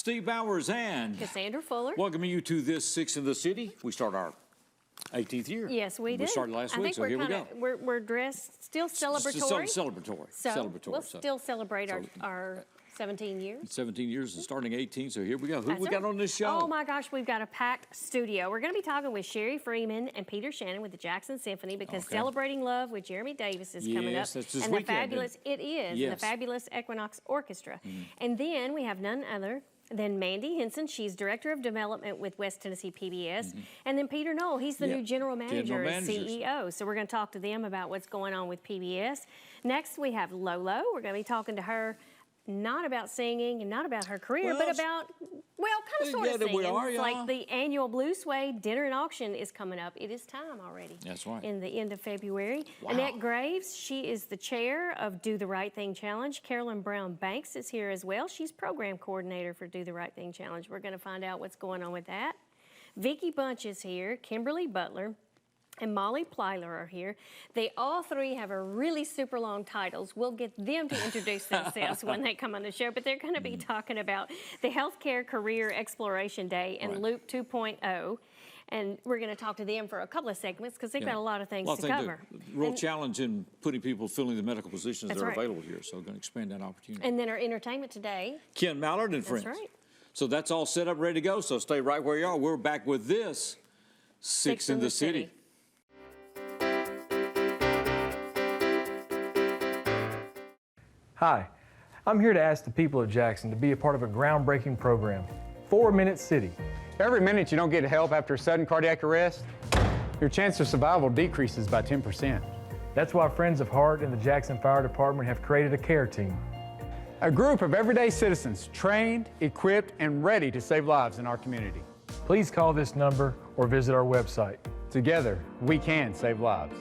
Steve Bowers and Cassandra Fuller. welcoming you to this Six in the City. We start our 18th year. Yes, we do. We started last week, so here we go. We're dressed still celebratory. Celebratory. So we'll still celebrate our 17 years. 17 years and starting 18, so here we go. Who we got on this show? Oh my gosh, we've got a packed studio. We're going to be talking with Sherry Freeman and Peter Shannon with the Jackson Symphony because Celebrating Love with Jeremy Davis is coming up. That's this and weekend, the fabulous, it is, and the fabulous Equinox Orchestra. And then we have none other than Mandy Henson. She's Director of Development with West Tennessee PBS. And then Peter Knoll, he's the new General Manager and CEO. So we're going to talk to them about what's going on with PBS. Next, we have Lolo. We're going to be talking to her not about singing and not about her career, but about, well, kind of sort of singing. It's like the annual Blue Suede Dinner and Auction is coming up. It is time already. That's right. In the end of February. Annette Graves, she is the chair of Do the Right Thing Challenge. Carolyn Brown Banks is here as well. She's program coordinator for Do the Right Thing Challenge. We're going to find out what's going on with that. Vicki Bunch is here. Kimberly Butler and Molly Plyler are here. They all three have a really super long titles. We'll get them to introduce themselves when they come on the show, but they're going to be talking about the Healthcare Career Exploration Day and Loop 2.0. And we're going to talk to them for a couple of segments because they've got a lot of things to cover. The real challenge in putting people filling the medical positions that are available here, so we're going to expand that opportunity. And then our entertainment today. Ken Mallard and friends. That's right. So that's all set up, ready to go, so stay right where you are. We're back with this Six in the City. Hi, I'm here to ask the people of Jackson to be a part of a groundbreaking program, 4 Minute City. Every minute you don't get help after a sudden cardiac arrest, your chance of survival decreases by 10%. That's why Friends of Heart and the Jackson Fire Department have created a care team. A group of everyday citizens trained, equipped, and ready to save lives in our community. Please call this number or visit our website. Together, we can save lives.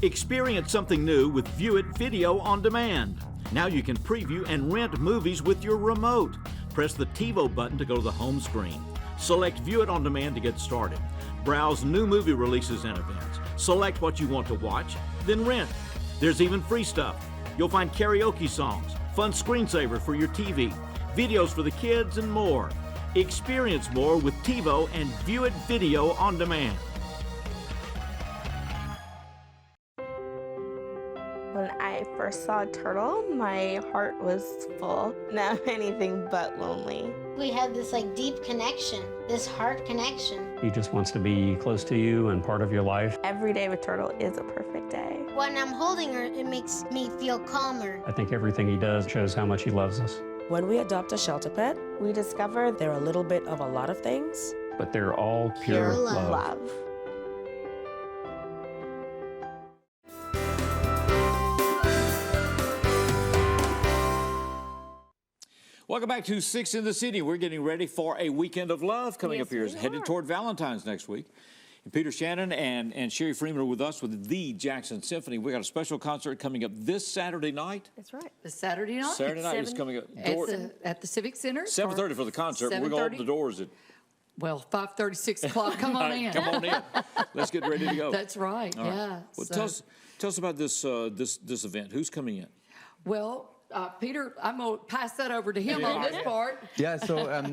Experience something new with View It Video on Demand. Now you can preview and rent movies with your remote. Press the TiVo button to go to the home screen. Select View It on Demand to get started. Browse new movie releases and events. Select what you want to watch, then rent. There's even free stuff. You'll find karaoke songs, fun screensaver for your TV, videos for the kids, and more. Experience more with TiVo and View It Video on Demand. When I first saw a turtle, my heart was full. Now I'm anything but lonely. We have this deep connection, this heart connection. He just wants to be close to you and part of your life. Every day with turtle is a perfect day. When I'm holding her, it makes me feel calmer. I think everything he does shows how much he loves us. When we adopt a shelter pet, we discover they're a little bit of a lot of things. But they're all pure love. Welcome back to Six in the City. We're getting ready for a weekend of love coming up here, headed toward Valentine's next week. And Peter Shannon and Sherry Freeman are with us with the Jackson Symphony. We got a special concert coming up this Saturday night. That's right. This Saturday night. Saturday night is coming up. At the Civic Center. 7:30 for the concert. We're going to open the doors at 5:30, 6 o'clock. Come on in. Come on in. Let's get ready to go. That's right. All right. Well, tell us about this this event. Who's coming in? Well, Peter, I'm going to pass that over to him on this part. Yeah, so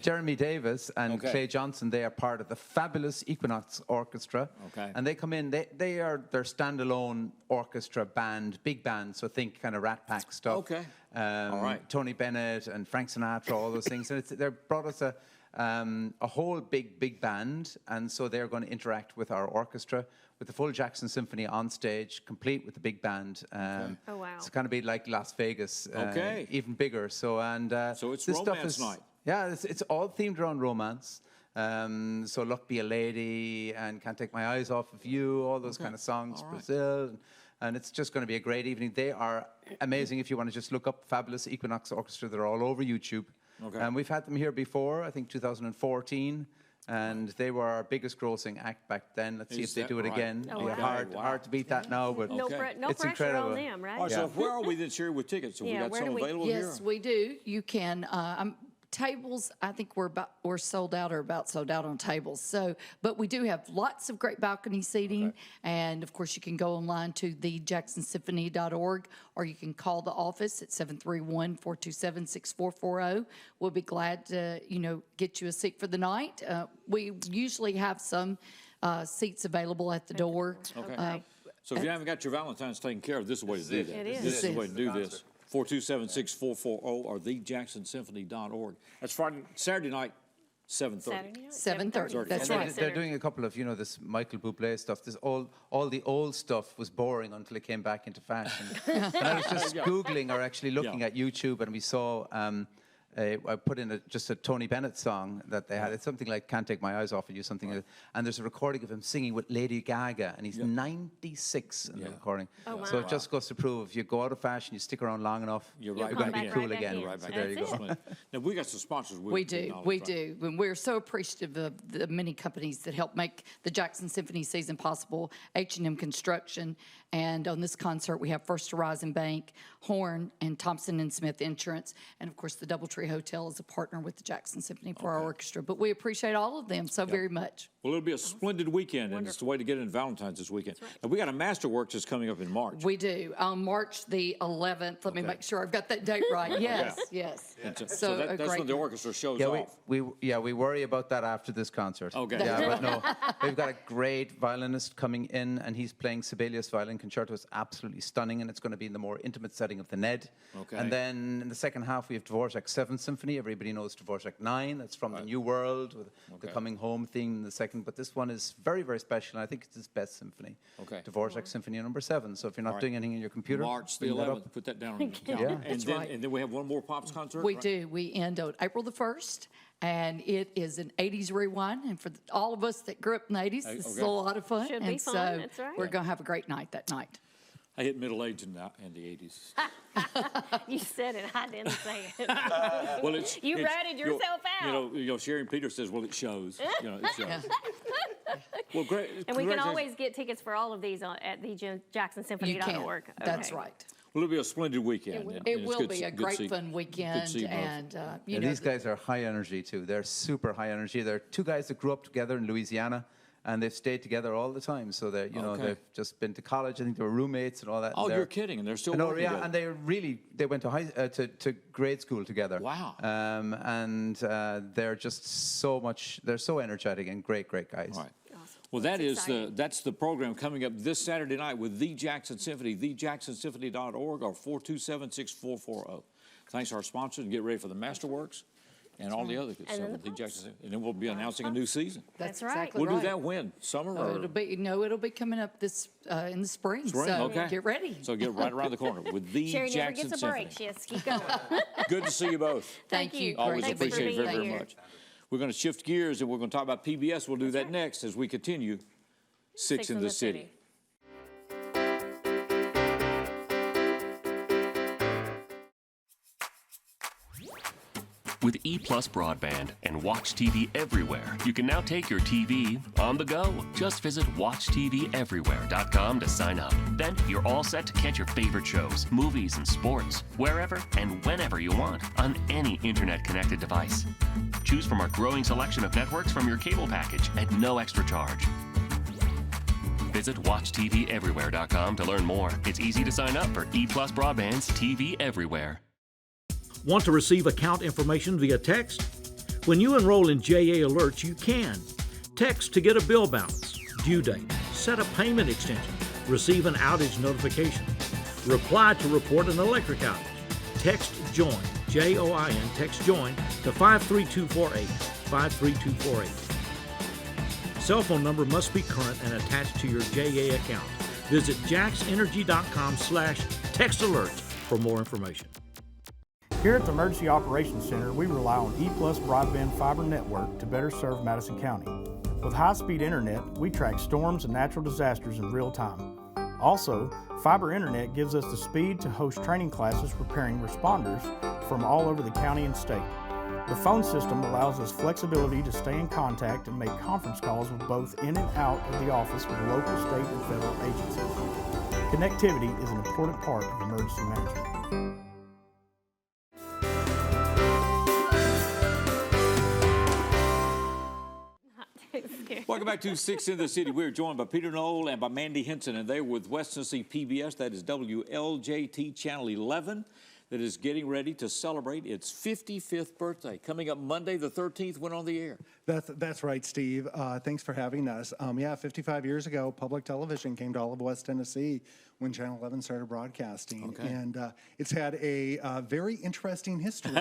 Jeremy Davis and Clay Johnson, they are part of the fabulous Equinox Orchestra. Okay. And they come in, they are their standalone orchestra band, big band, so think kind of Rat Pack stuff. Okay. All right. Tony Bennett and Frank Sinatra, all those things. And they brought us a whole big band, and so they're going to interact with our orchestra, with the full Jackson Symphony on stage, complete with the big band. Oh, wow. It's going to be like Las Vegas, even bigger. So it's this romance night. Yeah, it's all themed around romance. So Luck Be a Lady and Can't Take My Eyes Off of You, all those kind of songs, Brazil. And it's just going to be a great evening. They are amazing. If you want to just look up Fabulous Equinox Orchestra, they're all over YouTube. Okay. We've had them here before, I think 2014, and they were our biggest grossing act back then. Let's see if they do it again. Oh, wow. Hard to beat that now, but no it's pressure incredible. on them, right? All right, so where are we then, Sherry, with tickets? So we got some available here? Yes, we do. You can, tables, I think we're sold out or about sold out on tables. So, but we do have lots of great balcony seating. Okay. And of course, you can go online to thejacksonsymphony.org, or you can call the office at 731-427-6440. We'll be glad to, get you a seat for the night. We usually have some seats available at the door. Okay. So if you haven't got your Valentine's taken care of, this is the way to do that. It is. This is the way to do this. 427-6440 or thejacksonsymphony.org. That's Saturday night, 7:30. 7:30. That's And right. they're doing a couple of, this Michael Bublé stuff. This all the old stuff was boring until it came back into fashion. And I was just Googling or actually looking at YouTube, and we saw, I put in just a Tony Bennett song that they had. It's something like "Can't Take My Eyes Off of You," something like that. And there's a recording of him singing with Lady Gaga, and he's 96 in the recording. Oh, wow. So it just goes to prove if you go out of fashion, you stick around long enough, You're you're right going to back be in. cool Right back again. in. Right back So there you That's go. it. Now, we got some sponsors. We do. And we're so appreciative of the many companies that help make the Jackson Symphony season possible. H&M Construction, and on this concert we have First Horizon Bank, Horn, and Thompson & Smith Insurance, and of course the Doubletree Hotel is a partner with the Jackson Symphony for our orchestra. But we appreciate all of them so very much. Well, it'll be a splendid weekend, and it's the way to get into Valentine's this weekend. Now, we got a Masterworks that's coming up in March. We do. On March the 11th, let me make sure I've got that date right. Yes, yes. And so So a that's great when the orchestra shows Yeah, off. we worry about that after this concert. Okay. Yeah, but no, we've got a great violinist coming in, and he's playing Sibelius Violin Concerto. It's absolutely stunning, and it's going to be in the more intimate setting of the Ned. Okay. And then in the second half, we have Dvorak's 7th Symphony. Everybody knows Dvorak 9. That's from the New World with the coming home theme in the second. But this one is very, very special, and I think it's his best symphony. Okay. Dvorak Symphony number 7. So if you're not doing anything in your computer, March the bring that 11th. up. Put that down on your calendar. Yeah. And then we have one more Pops concert. We right? do. We end on April the 1st, and it is an 80s rewind. And for all of us that grew up in the 80s, this is a lot of fun. Should be and fun, so that's right. we're going to have a great night that night. I hit middle age in the 80s. You said it. I didn't say it. Well, it's, You it's- ratted yourself out. Sharon Peter says, well, it shows. It shows. Well, great. And we can congratulations. always get tickets for all of these at thejacksonsymphony.org. That's right. Well, it'll be a splendid weekend. and It it's will good be to- a good to great see- fun good weekend. to see both. And, Yeah, these guys are high energy too. They're super high energy. They're two guys that grew up together in Louisiana, and they've stayed together all the time. So they're, Okay. they've just been to college. I think they were roommates and all that. Oh, and you're they're- kidding, and they're still No, working yeah, together. and they went to grade school together. Wow. And they're just they're so energetic and great guys. All right. Well, that's the program coming up this Saturday night with the Jackson Symphony, thejacksonsymphony.org or 427-6440. Thanks to our sponsors, and get ready for the Masterworks and all the other good stuff with the Jackson Symphony. And then we'll be announcing a new season. That's right. exactly We'll right. do that when? Summer or? It'll be coming up this in the spring. Spring? So Okay. get ready. So get right around the corner with the Sherry never Jackson gets a Symphony. break. Yes, keep going. Good to see you both. Thank you. Always Great to be appreciate it very, here. very much. We're going to shift gears, and we're going to talk about PBS. We'll do that next as we continue Six in the City. With EPlus broadband and Watch TV everywhere, you can now take your TV on the go. Just visit WatchTVEverywhere.com to sign up. Then you're all set to catch your favorite shows, movies, and sports wherever and whenever you want on any internet-connected device. Choose from our growing selection of networks from your cable package at no extra charge. Visit WatchTVEverywhere.com to learn more. It's easy to sign up for EPlus Broadband's TV Everywhere. Want to receive account information via text? When you enroll in JA Alerts, you can. Text to get a bill balance, due date, set a payment extension, receive an outage notification, reply to report an electric outage. Text JOIN, J-O-I-N, text JOIN to 53248, 53248. Cell phone number must be current and attached to your JA account. Visit jaxenergy.com/textalerts for more information. Here at the Emergency Operations Center, we rely on EPlus broadband fiber network to better serve Madison County. With high-speed internet, we track storms and natural disasters in real time. Also, fiber internet gives us the speed to host training classes preparing responders from all over the county and state. The phone system allows us flexibility to stay in contact and make conference calls with both in and out of the office with local, state, and federal agencies. Connectivity is an important part of emergency management. Welcome back to 6 in the City. We're joined by Peter Knoll and by Mandy Henson, and they're with West Tennessee PBS. That is WLJT Channel 11. That is getting ready to celebrate its 55th birthday. Coming up Monday the 13th, went on the air. That's right, Steve. Thanks for having us. 55 years ago, public television came to all of West Tennessee when Channel 11 started broadcasting. Okay. And it's had a very interesting history.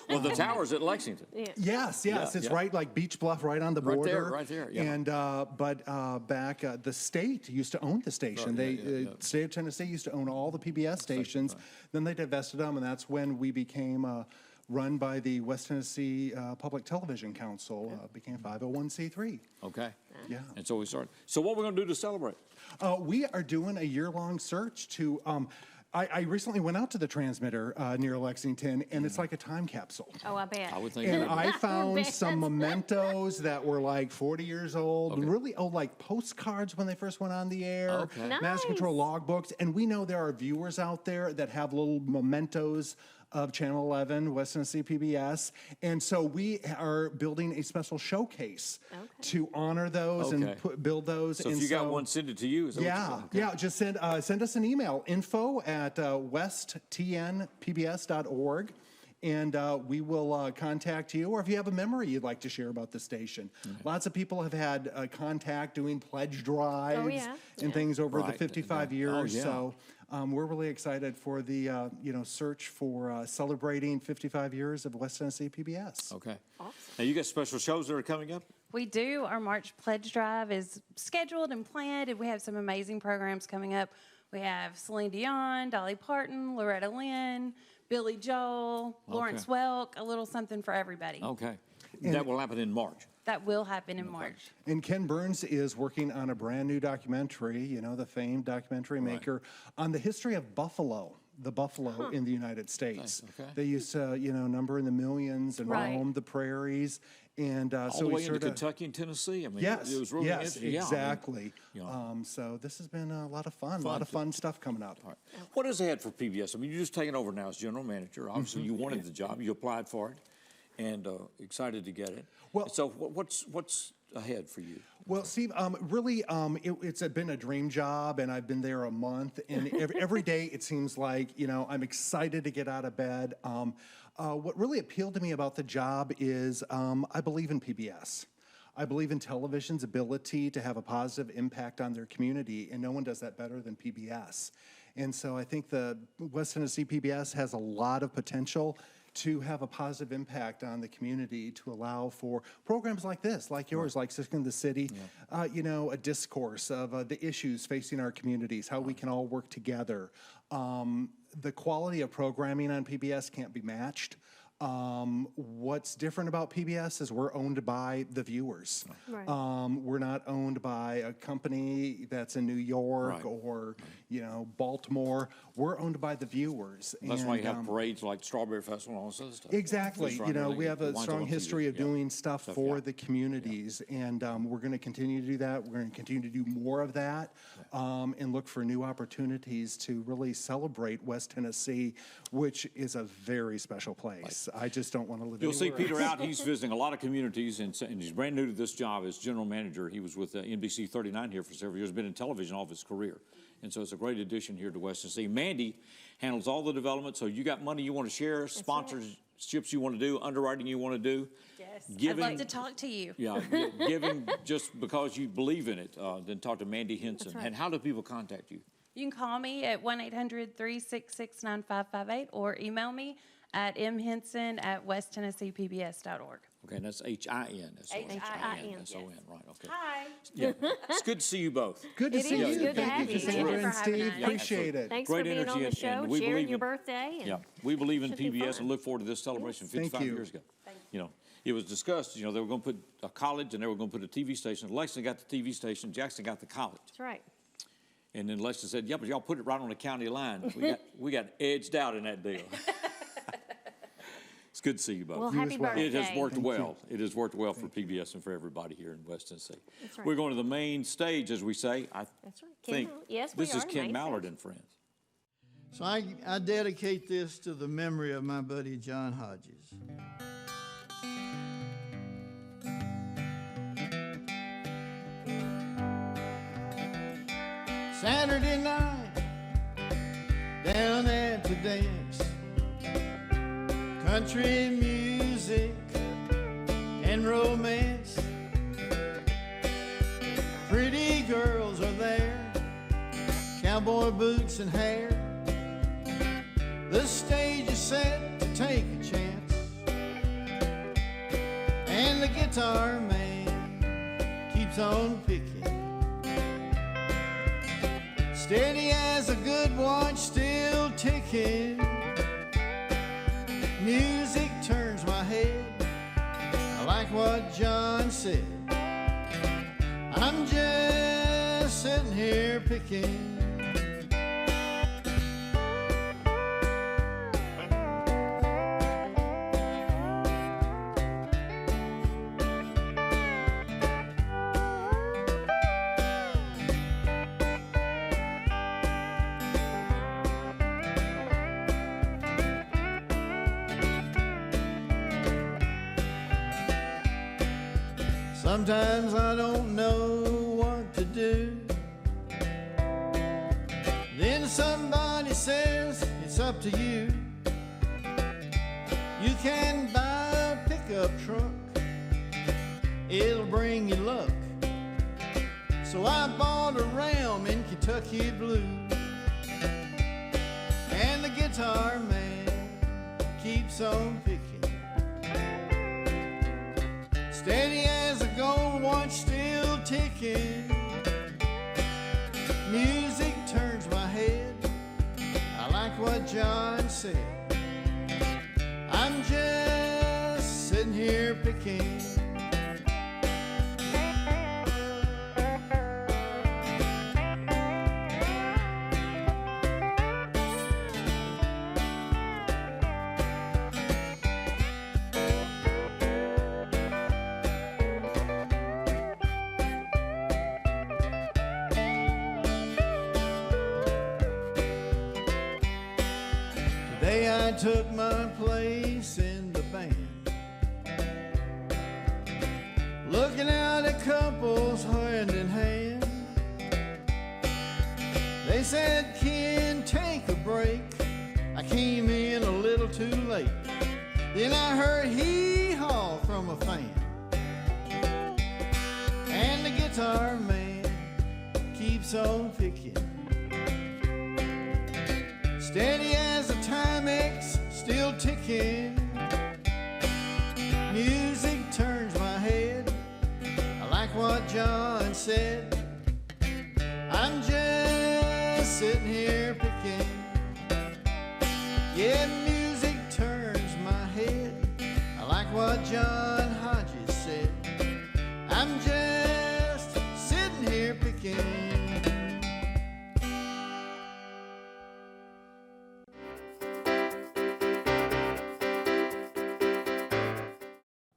Well, the tower's at Lexington. Yes. It's right like Beach Bluff, right on the border. Right there. Yeah. And but back the state used to own the station. The state of Tennessee used to own all the PBS stations. Right. Then they divested them, and that's when we became run by the West Tennessee Public Television Council, became 501c3. Okay. Yeah. And so we started. So what are we going to do to celebrate? We are doing a year-long search to. I recently went out to the transmitter near Lexington, and it's like a time capsule. Oh, I bet. I would think. And I found some mementos that were like 40 years old, really old, like postcards when they first went on the air, mass control logbooks. And we know there are viewers out there that have little mementos of Channel 11, West Tennessee PBS. And so we are building a special showcase to honor those and build those. So if you got one, send it to you. Is that what you're saying? Just send us an email, info@westtnpbs.org. And we will contact you, or if you have a memory you'd like to share about the station. Lots of people have had contact doing pledge drives and things over the 55 years. So we're really excited for the search for celebrating 55 years of West Tennessee PBS. Okay. Awesome. Now you got special shows that are coming up? We do. Our March pledge drive is scheduled and planned, and we have some amazing programs coming up. We have Celine Dion, Dolly Parton, Loretta Lynn, Billy Joel, Lawrence Welk, a little something for everybody. Okay. That will happen in March. That will happen in March. And Ken Burns is working on a brand new documentary, the famed documentary maker, on the history of buffalo. The buffalo in the United States. They used to, number in the millions and roam the prairies. And all so the way into Kentucky and Tennessee. I mean, it was really interesting. Exactly. So this has been a lot of fun. A lot of fun stuff coming up. Right. What is ahead for PBS? I mean, you're just taking over now as general manager. Obviously, you wanted the job. You applied for it, and excited to get it. Well, so what's ahead for you? Well, Steve, really, it's been a dream job, and I've been there a month, and every day it seems like, I'm excited to get out of bed. What really appealed to me about the job is I believe in PBS. I believe in television's ability to have a positive impact on their community, and no one does that better than PBS. And so I think the West Tennessee PBS has a lot of potential to have a positive impact on the community, to allow for programs like this, like yours, like 6 in the City, a discourse of the issues facing our communities, how we can all work together. The quality of programming on PBS can't be matched. What's different about PBS is we're owned by the viewers. Right. We're not owned by a company that's in New York or, Baltimore. We're owned by the viewers. That's why you have parades like Strawberry Festival and all this other stuff. Exactly. We have a strong history of doing stuff for the communities, and we're going to continue to do that. We're going to continue to do more of that and look for new opportunities to really celebrate West Tennessee, which is a very special place. I just don't want to live. You'll see Peter out. He's visiting a lot of communities, and he's brand new to this job as general manager. He was with NBC 39 here for several years, been in television all of his career. And so it's a great addition here to West Tennessee. Mandy handles all the development, so you got money you want to share, sponsorships you want to do, underwriting you want to do. Yes, giving, I'd love to talk to you. Yeah, giving just because you believe in it, then talk to Mandy Henson. And how do people contact you? You can call me at 1-800-366-9558 or email me at mhenson@westtennesseepbs.org. Okay, and that's H-I-N. H-I-N-S-O-N, right, okay. Hi. Yeah, it's good to see you both. Good to see you. Good to have you. Cassandra and Steve. Appreciate it. Thanks Great for being energy on the show, sharing your birthday. Yeah, we believe in PBS and look forward to this celebration 55 years ago. It was discussed, they were going to put a college and they were going to put a TV station. Lexington got the TV station, Jackson got the college. That's right. And then Lexington said, yeah, but y'all put it right on the county line. We got edged out in that deal. It's good to see you both. Well, happy birthday. It has worked well. It has worked well for PBS and for everybody here in West Tennessee. That's right. We're going to the main stage, as we say. That's right. This is Ken Mallard and friends. So I dedicate this to the memory of my buddy John Hodges. Saturday night down at the dance, country music and romance. Pretty girls are there, cowboy boots and hair. The stage is set to take a chance, and the guitar man keeps on picking. Steady as a good watch, still ticking. Music turns my head, I like what John said. I'm just sitting here picking. Sometimes I don't know what to do. Then somebody says it's up to you. You can buy a pickup truck, it'll bring you luck. So I bought a Ram in Kentucky blue, and the guitar man keeps on picking. Steady as a gold watch, still ticking. Music turns my head, I like what John said. I'm just sitting here picking. Today I took my place in the band, looking out at couples hand in hand. They said, "Ken, take a break." I came in a little too late. Then I heard hee-haw from a fan, and the guitar man keeps on picking. Steady as a Timex, still ticking. Music turns my head, I like what John said. I'm just sitting here picking. Yeah, music turns my head, I like what John Hodges said. I'm just sitting here picking.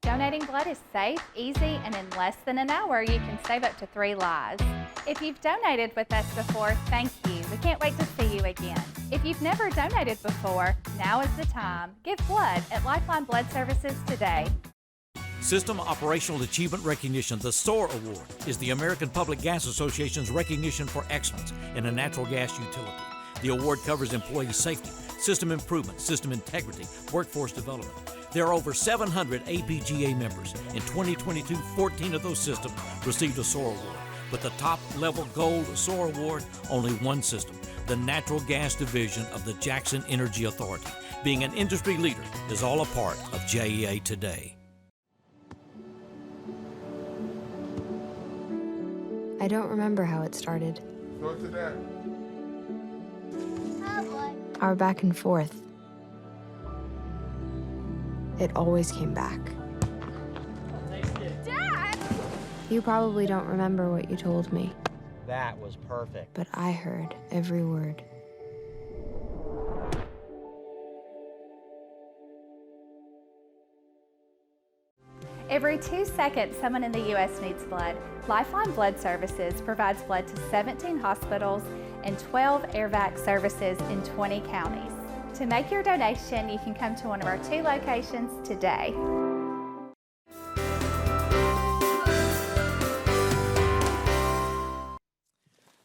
Donating blood is safe, easy, and in less than an hour, you can save up to 3 lives. If you've donated with us before, thank you. We can't wait to see you again. If you've never donated before, now is the time. Give blood at Lifeline Blood Services today. System Operational Achievement Recognition, the SOAR Award, is the American Public Gas Association's recognition for excellence in a natural gas utility. The award covers employee safety, system improvement, system integrity, workforce development. There are over 700 APGA members. In 2022, 14 of those systems received a SOAR Award. With the top-level gold SOAR Award, only one system, the Natural Gas Division of the Jackson Energy Authority. Being an industry leader is all a part of JEA today. I don't remember how it started. Go to that. Our back and forth. It always came back. Dad! You probably don't remember what you told me, That was perfect. but I heard every word. Every 2 seconds, someone in the U.S. needs blood. Lifeline Blood Services provides blood to 17 hospitals and 12 AirVac services in 20 counties. To make your donation, you can come to one of our 2 locations today.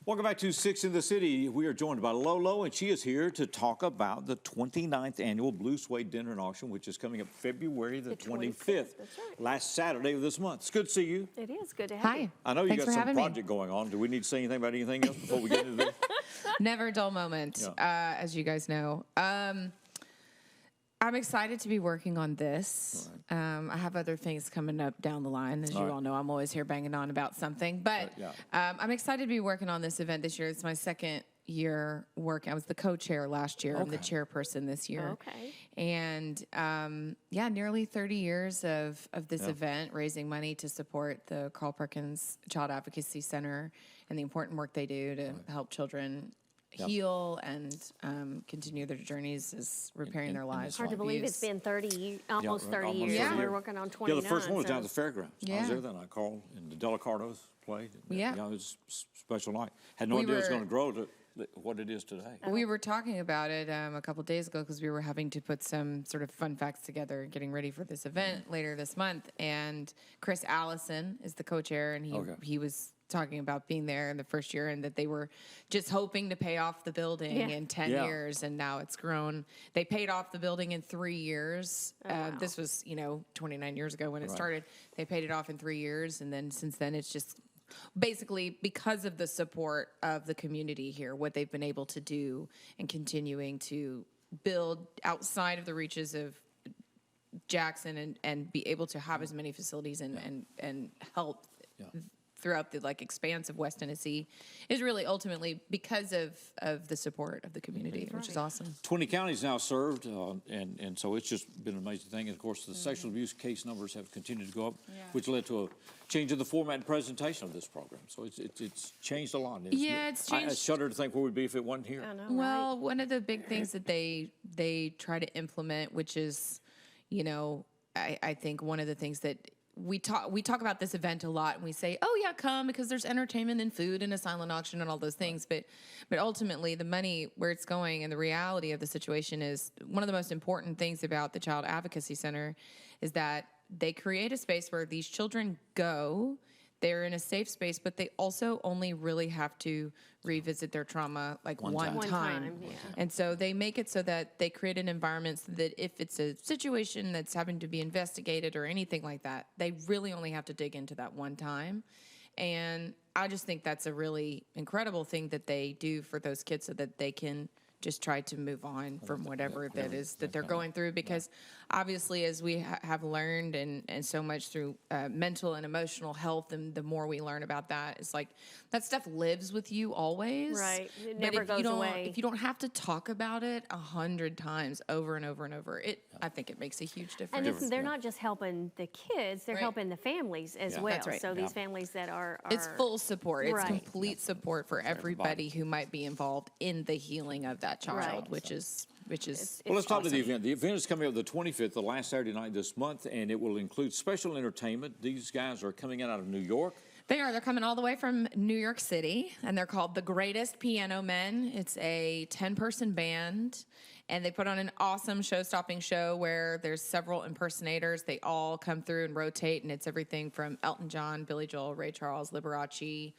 Welcome back to Six in the City. We are joined by Lolo, and she is here to talk about the 29th annual Blue Suede Dinner and Auction, which is coming up February the 25th. That's right. Last Saturday of this month. It's good to see you. It is good to have you. I know you Thanks got for some having me. project going on. Do we need to say anything about anything else before we get into this? Never a dull moment, as you guys know. I'm excited to be working on this. I have other things coming up down the line. As you all know, I'm always here banging on about something. But I'm excited to be working on this event this year. It's my second year working. I was the co-chair last year. I'm the chairperson this year. Okay. And nearly 30 years of this event, raising money to support the Carl Perkins Child Advocacy Center and the important work they do to help children heal and continue their journeys as repairing their lives. Hard to believe it's been almost 30 years. Yeah. We're working on 29. Yeah, the first one was down at the fairgrounds. I was Yeah. there then. I called, and the Delacardos played. Yeah. It was a special night. Had no idea it was going to grow to what it is today. We were talking about it a couple days ago because we were having to put some sort of fun facts together, getting ready for this event later this month. And Chris Allison is the co-chair, and he was talking about being there in the first year and that they were just hoping to pay off the building in 10 years, and now it's grown. They paid off the building in 3 years. This was 29 years ago when it started. They paid it off in 3 years, and then since then it's just basically because of the support of the community here, what they've been able to do and continuing to build outside of the reaches of Jackson and be able to have as many facilities and help throughout the expanse of West Tennessee is really ultimately because of the support of the community, which is awesome. 20 counties now served, and so it's just been an amazing thing. And of course, the sexual abuse case numbers have continued to go up, which led to a change in the format and presentation of this program. So it's changed a lot. It's changed. I shudder to think where we'd be if it wasn't here. I know, Well, one of the big things that they try to implement, which is, I think one of the things that we talk about this event a lot, and we say, oh yeah, come, because there's entertainment and food and a silent auction and all those things. But ultimately the money, where it's going, and the reality of the situation is one of the most important things about the Child Advocacy Center is that they create a space where these children go. They're in a safe space, but they also only really have to revisit their trauma one time. And so they make it so that they create an environment so that if it's a situation that's having to be investigated or anything like that, they really only have to dig into that one time. And I just think that's a really incredible thing that they do for those kids so that they can just try to move on from whatever that is that they're going through. Because obviously, as we have learned and so much through mental and emotional health, and the more we learn about that, it's like that stuff lives with you always. Right. It But never goes away. If you don't have to talk about it 100 times over and over and over, I think it makes a huge difference. And they're not just helping the kids, they're helping the families as well. That's right. So these families that are It's full support. It's Right. complete support for everybody who might be involved in the healing of that child, which is Well, let's talk about the event. The event is coming up the 25th, the last Saturday night this month, and it will include special entertainment. These guys are coming in out of New York. They are. They're coming all the way from New York City, and they're called the Greatest Piano Men. It's a 10-person band, and they put on an awesome show-stopping show where there's several impersonators. They all come through and rotate, and it's everything from Elton John, Billy Joel, Ray Charles, Liberace,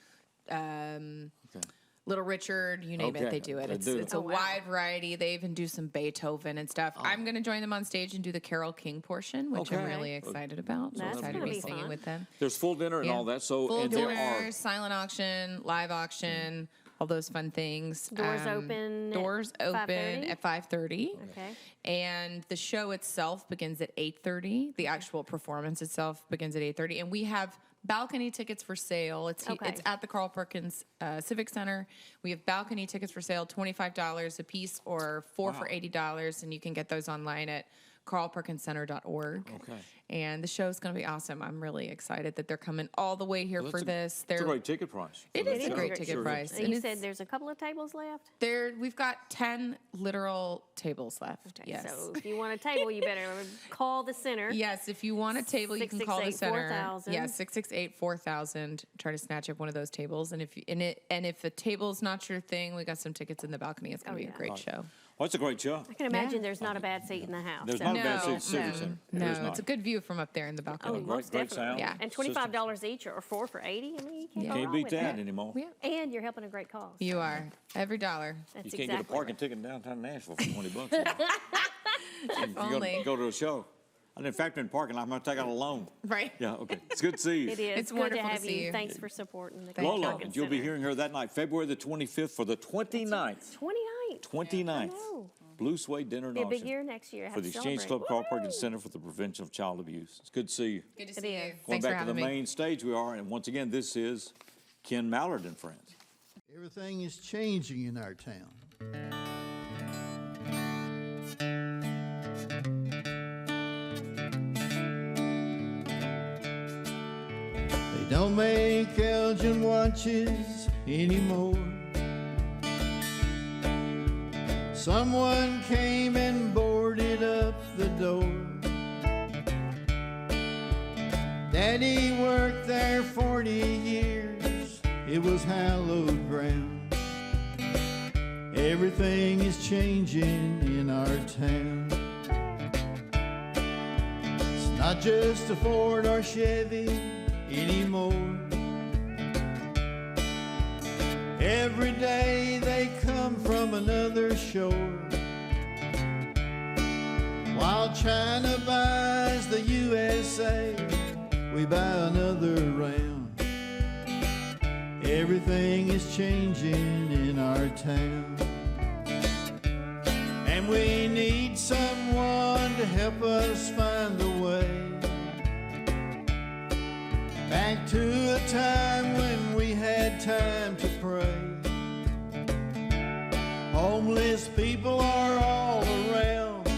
Little Richard, you name it, they do it. It's a wide variety. They even do some Beethoven and stuff. I'm going to join them on stage and do the Carole King portion, which I'm really excited about. That's excited to be singing with them. There's full dinner and all that. So full and dinner, there are silent auction, live auction, all those fun things. Doors open at 5:30. Okay. And the show itself begins at 8:30. The actual performance itself begins at 8:30, and we have balcony tickets for sale. It's at the Carl Perkins Civic Center. We have balcony tickets for sale, $25 a piece, or four for $80, and you can get those online at carlperkinscenter.org. Okay. And the show's going to be awesome. I'm really excited that they're coming all the way here for this. It's a great ticket price. It is a great ticket price. And you said there's a couple of tables left? We've got 10 literal tables left. Okay, yes. so if you want a table, you better call the center. Yes, if you want a table, you can call the center. 668-4000. Yeah, 668-4000. Try to snatch up one of those tables. And if a table's not your thing, we got some tickets in the balcony. It's going to be a great show. Oh, it's a great show. I can imagine there's not a bad seat in the house. There's not a bad seat at the Civic Center. No, There's not. it's a good view from up there in the balcony. Most great definitely. sound. Yeah. And $25 each or 4 for $80. I mean, you can't, go Can't wrong beat with that anymore. Yeah. And you're helping a great cause. You are. Every dollar. That's You can't exactly get a parking ticket in downtown Nashville for $20. If you only. go to a show. I didn't factor in parking. I'm going to take out a loan. Right. Yeah, okay. It's good to see you. It is. It's good wonderful to to have see you. you. Thanks for supporting the Lola, Convention you'll be Center. hearing her that night, February the 25th for the 29th. 29th. 29th. know. Blue Suede Dinner and Be a big Auction year next year. I have for the to Exchange celebrate. Club Carl Perkins Center for the Prevention of Child Abuse. It's good to see you. Good to It see you. is. Going Thanks for back to the having me. main stage we are, and once again, this is Ken Mallard and Friends. Everything is changing in our town. They don't make Elgin watches anymore. Someone came and boarded up the door. Daddy worked there 40 years. It was hallowed ground. Everything is changing in our town. It's not just a Ford or Chevy anymore. Every day they come from another shore. While China buys the USA, we buy another round. Everything is changing in our town. And we need someone to help us find the way back to a time when we had time to pray. Homeless people are all around,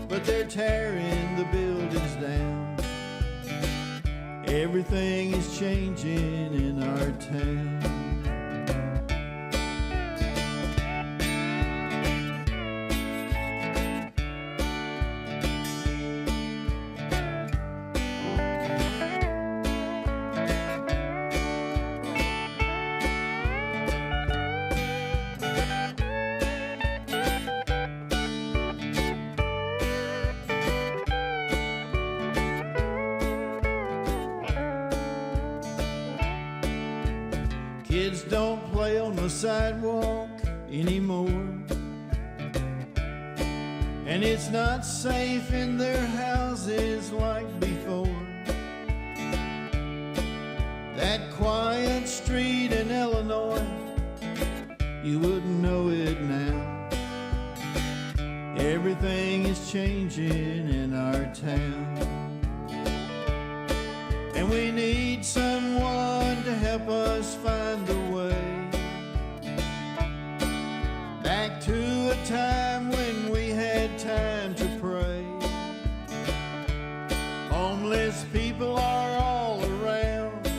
but they're tearing the buildings down. Everything is changing in our town. Kids don't play on the sidewalk anymore. And it's not safe in their houses like before. That quiet street in Illinois, you wouldn't know it now. Everything is changing in our town. And we need someone to help us find the way back to a time when we had time to pray. Homeless people are all around,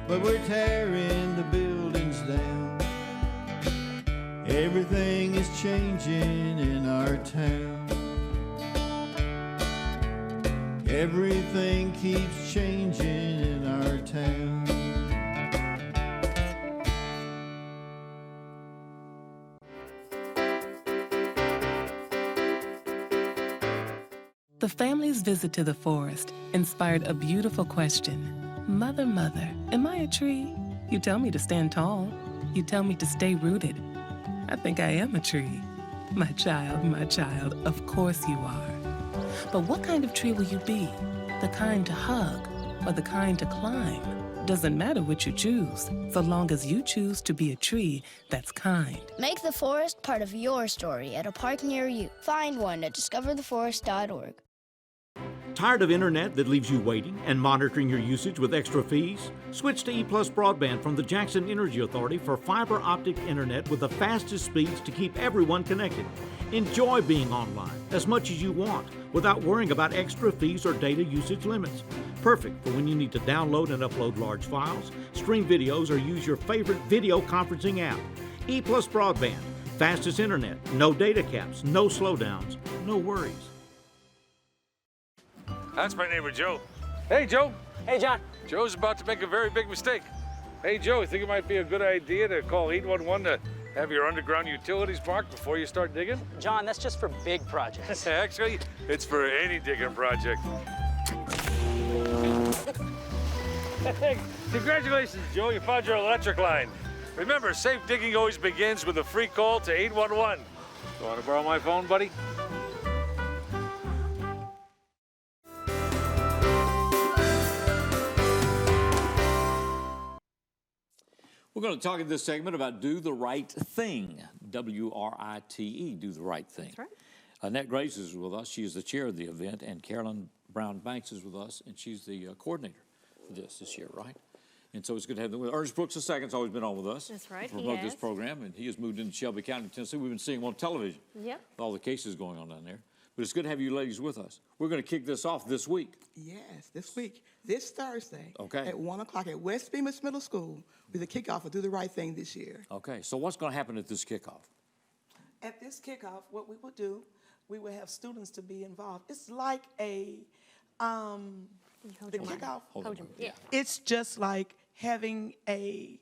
but we're tearing the buildings down. Everything is changing in our town. Everything keeps changing in our town. The family's visit to the forest inspired a beautiful question. Mother, mother, am I a tree? You tell me to stand tall. You tell me to stay rooted. I think I am a tree. My child, of course you are. But what kind of tree will you be? The kind to hug or the kind to climb? Doesn't matter what you choose, so long as you choose to be a tree that's kind. Make the forest part of your story at a park near you. Find one at discovertheforest.org. Tired of internet that leaves you waiting and monitoring your usage with extra fees? Switch to EPlus broadband from the Jackson Energy Authority for fiber optic internet with the fastest speeds to keep everyone connected. Enjoy being online as much as you want without worrying about extra fees or data usage limits. Perfect for when you need to download and upload large files, stream videos, or use your favorite video conferencing app. EPlus broadband, fastest internet, no data caps, no slowdowns, no worries. That's my neighbor, Joe. Hey, Joe. Hey, John. Joe's about to make a very big mistake. Hey, Joe, you think it might be a good idea to call 811 to Have your underground utilities marked before you start digging? John, that's just for big projects. Actually, it's for any digging project. Hey, congratulations, Joe. You found your electric line. Remember, safe digging always begins with a free call to 811. You want to borrow my phone, buddy? We're going to talk in this segment about Do the Right Thing, W-R-I-T-E, Do the Right Thing. That's right. Annette Grace is with us. She is the chair of the event, and Carolyn Brown Banks is with us, and she's the coordinator for this year, right? And so it's good to have them. Ernest Brooks II's always been on with us. That's right, To he promote this has. program, and he has moved into Shelby County, Tennessee. We've been seeing him on television. Yep. With all the cases going on down there. But it's good to have you ladies with us. We're going to kick this off this week. Yes, this week. This Thursday. Okay. At 1 o'clock at West Bemis Middle School with the kickoff of Do the Right Thing this year. Okay, so what's going to happen at this kickoff? At this kickoff, what we will do, we will have students to be involved. It's like a, the kickoff. Yeah. It's just like having a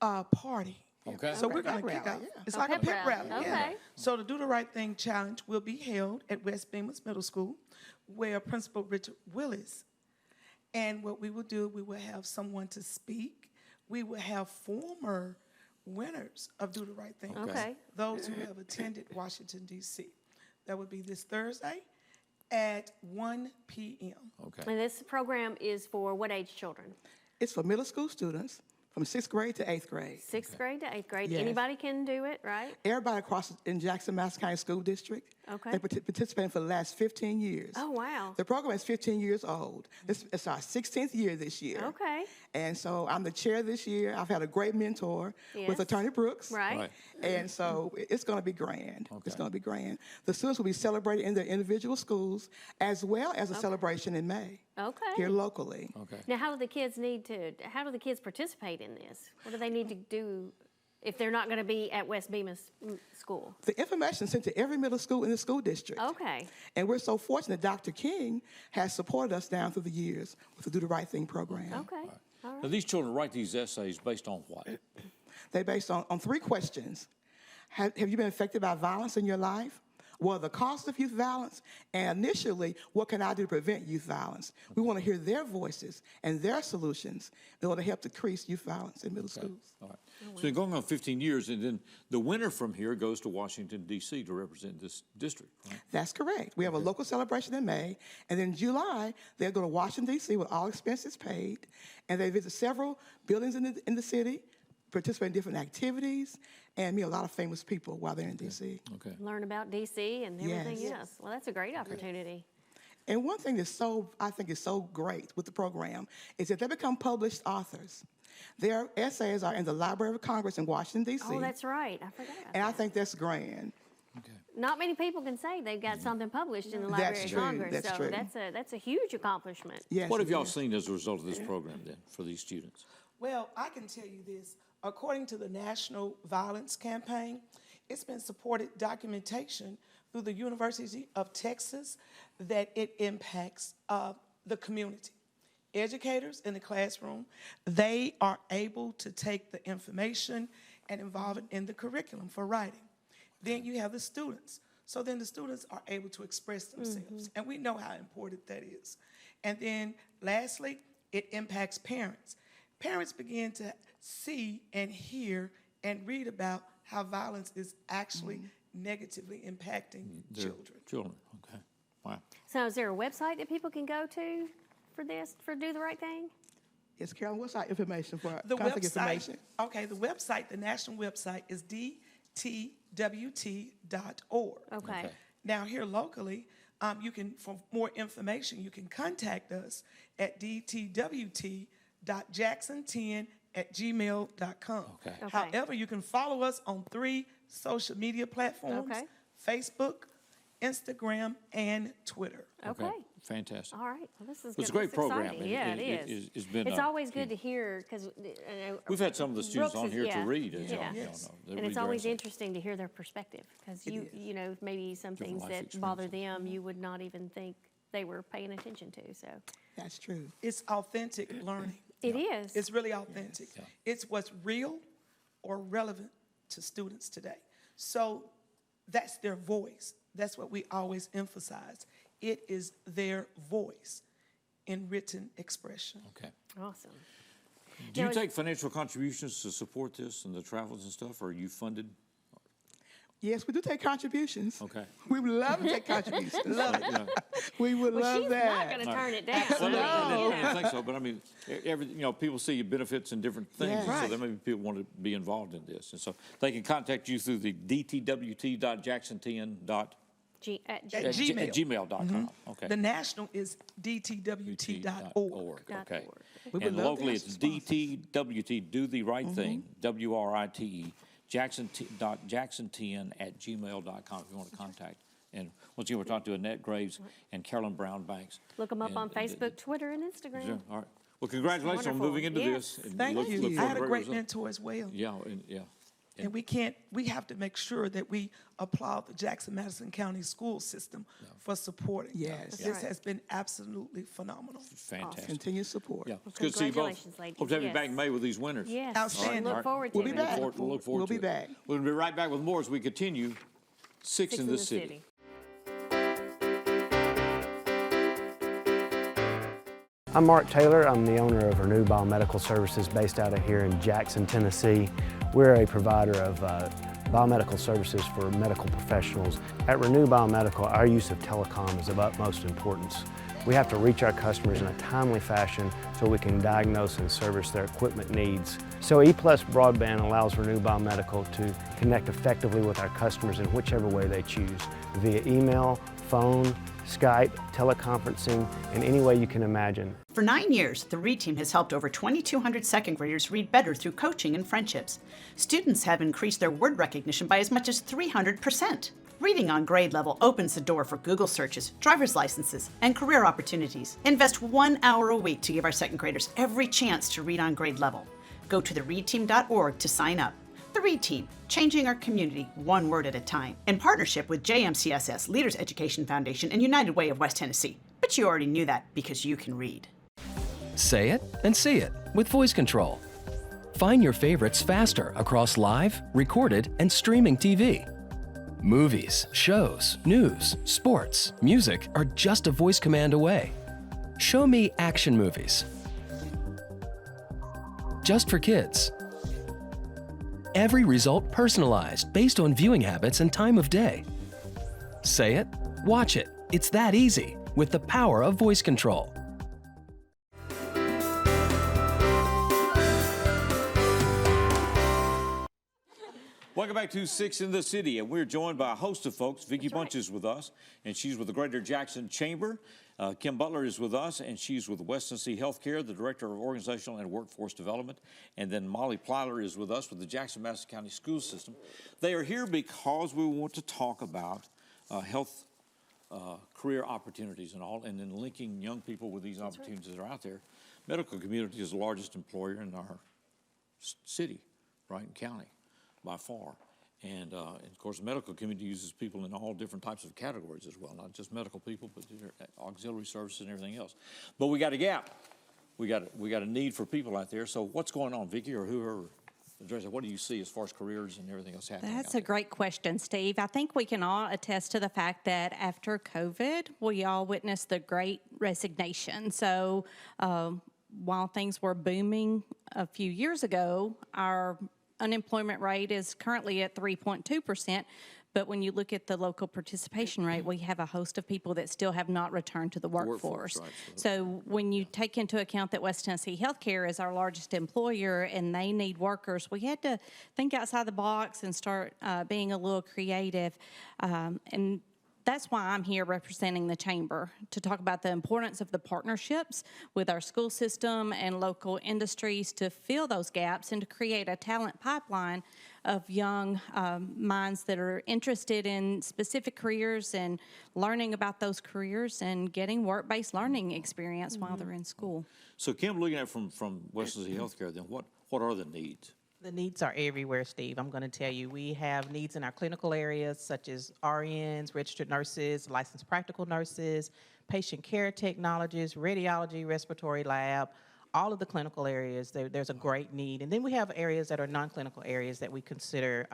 party. Okay. So we're going to kick off. It's like a pep rally. Yeah. Okay. So the Do the Right Thing Challenge will be held at West Bemis Middle School, where Principal Richard Willis. And what we will do, we will have someone to speak. We will have former winners of Do the Right Thing. Okay. Those who have attended Washington, D.C. That would be this Thursday at 1 p.m. Okay. And this program is for what age children? It's for middle school students from 6th grade to 8th grade. 6th grade to 8th grade. Yes. Anybody can do it, right? Everybody across in Jackson, Madison County School District. Okay. They participating for the last 15 years. Oh, wow. The program is 15 years old. It's our 16th year this year. Okay. And so I'm the chair this year. I've had a great mentor with Yes. Attorney Brooks. Right. And so it's going to be grand. Okay. It's going to be grand. The students will be celebrated in their individual schools as well as a celebration in May Okay. here locally. Okay. Now, how do the kids participate in this? What do they need to do if they're not going to be at West Bemis School? The information is sent to every middle school in the school district. Okay. And we're so fortunate Dr. King has supported us down through the years with the Do the Right Thing program. Okay. All right. Now, these children write these essays based on what? They're based on 3 questions. Have you been affected by violence in your life? What are the costs of youth violence? And initially, what can I do to prevent youth violence? We want to hear their voices and their solutions in order to help decrease youth violence in middle schools. All right. So they're going on 15 years, and then the winner from here goes to Washington, D.C. to represent this district, right? That's correct. We have a local celebration in May, and then in July, they'll go to Washington, D.C. with all expenses paid, and they visit several buildings in the city, participate in different activities, and meet a lot of famous people while they're in D.C. Okay. Learn about D.C. and everything Yes. else. Well, that's a great opportunity. And one thing that's I think is so great with the program is that they become published authors. Their essays are in the Library of Congress in Washington, D.C. Oh, that's right. I forgot. And I think that's grand. Not many people can say they've got something published in the That's Library true. of Congress. That's so true. that's a huge accomplishment. Yes, What have it y'all is. seen as a result of this program then for these students? Well, I can tell you this. According to the National Violence Campaign, it's been supported documentation through the University of Texas that it impacts the community. Educators in the classroom, they are able to take the information and involve it in the curriculum for writing. Then you have the students. So then the students are able to express themselves. And we know how important that is. And then lastly, it impacts parents. Parents begin to see and hear and read about how violence is actually negatively impacting children. Children, okay. Wow. So is there a website that people can go to for this, for Do the Right Thing? Yes, Carolyn, what's our information for The contact website, information? okay, the website, the national website is dtwt.org. Okay. Now here locally, you can, for more information, you can contact us at dtwt.jackson10@gmail.com. Okay. Okay. However, you can follow us on 3 social media platforms, Okay. Facebook, Instagram, and Twitter. Okay. Fantastic. All right. Well, this is It's a good. great This is program. exciting. Yeah, it is. It's been It's always good to hear because We've had some of the students on here to read, as y'all know. They And read it's their always essays. interesting to hear their perspective because you know, maybe some Different things life that bother them you would not even think they were paying attention to. So That's true. It's authentic learning. it is. It's really authentic. It's what's real or relevant to students today. So that's their voice. That's what we always emphasize. It is their voice in written expression. Okay. Awesome. Do you take financial contributions to support this and the travels and stuff, or are you funded? Yes, we do take contributions. Okay. We would love to take contributions. Love it. We would love she's that. not going to turn it down. Well, No. I didn't think so, but I mean, people see benefits in different things, Yeah. and so Right. there may be people want to be involved in this, and so they can contact you through the dtwt.jackson10. At Gmail. gmail.com. Okay. The national is dtwt.org. Okay. We would And love to locally, have it's some sponsors. DTWT, Do the Right Thing, WRITE, jackson10@gmail.com if you want to contact. And once again, we're talking to Annette Graves and Carolyn Brown Banks. Look them up And- on Facebook, Twitter, and Instagram. All right. Well, congratulations on Wonderful. moving into Yes. this. And Thank look you. forward I to had a great great results. mentor as well. Yeah. And we have to make sure that we applaud the Jackson-Madison County school system for supporting. Yes. This has been absolutely phenomenal. Fantastic. Continued support. Yeah, it's good to see you both. Congratulations, ladies. Hope to have you Yes. back in May with these winners. Yes. Outstanding. Look forward to We'll it. be back. We'll look forward We'll to be it. back. We'll be right back with more as we continue Six in the City. I'm Mark Taylor. I'm the owner of Renew Biomedical Services based out of here in Jackson, Tennessee. We're a provider of biomedical services for medical professionals. At Renew Biomedical, our use of telecom is of utmost importance. We have to reach our customers in a timely fashion so we can diagnose and service their equipment needs. So EPlus Broadband allows Renew Biomedical to connect effectively with our customers in whichever way they choose, via email, phone, Skype, teleconferencing, in any way you can imagine. For 9 years, the READ team has helped over 2,200 second graders read better through coaching and friendships. Students have increased their word recognition by as much as 300%. Reading on grade level opens the door for Google searches, driver's licenses, and career opportunities. Invest 1 hour a week to give our second graders every chance to read on grade level. Go to thereadteam.org to sign up. The READ Team, changing our community one word at a time, in partnership with JMCSS, Leaders Education Foundation, and United Way of West Tennessee. But you already knew that because you can read. Say it and see it with voice control. Find your favorites faster across live, recorded, and streaming TV. Movies, shows, news, sports, music are just a voice command away. Show me action movies. Just for kids. Every result personalized based on viewing habits and time of day. Say it, watch it. It's that easy with the power of voice control. Welcome back to Six in the City, and we're joined by a host of folks. Vicki Bunch is with us, and she's with the Greater Jackson Chamber. Kim Butler is with us, and she's with West Tennessee Healthcare, the Director of Organizational and Workforce Development. And then Molly Plyler is with us with the Jackson-Madison County School System. They are here because we want to talk about health career opportunities and all, and then linking young people with these opportunities that are out there. Medical community is the largest employer in our city, right, and county, by far. And of course, the medical community uses people in all different types of categories as well, not just medical people, but auxiliary services and everything else. But we got a gap. We got a need for people out there. So what's going on, Vicki, or whoever addresses it? What do you see as far as careers and everything else happening? That's a great question, Steve. I think we can all attest to the fact that after COVID, we all witnessed the great resignation. So while things were booming a few years ago, our unemployment rate is currently at 3.2%, but when you look at the local participation rate, we have a host of people that still have not returned to the workforce. Right. So when you take into account that West Tennessee Healthcare is our largest employer and they need workers, we had to think outside the box and start being a little creative. And that's why I'm here representing the Chamber, to talk about the importance of the partnerships with our school system and local industries to fill those gaps and to create a talent pipeline of young minds that are interested in specific careers and learning about those careers and getting work-based learning experience while they're in school. So Kim, looking at it from West Tennessee Healthcare, then what are the needs? The needs are everywhere, Steve. I'm going to tell you, we have needs in our clinical areas such as RNs, registered nurses, licensed practical nurses, patient care technologists, radiology, respiratory lab, all of the clinical areas, there's a great need. And then we have areas that are non-clinical areas that we consider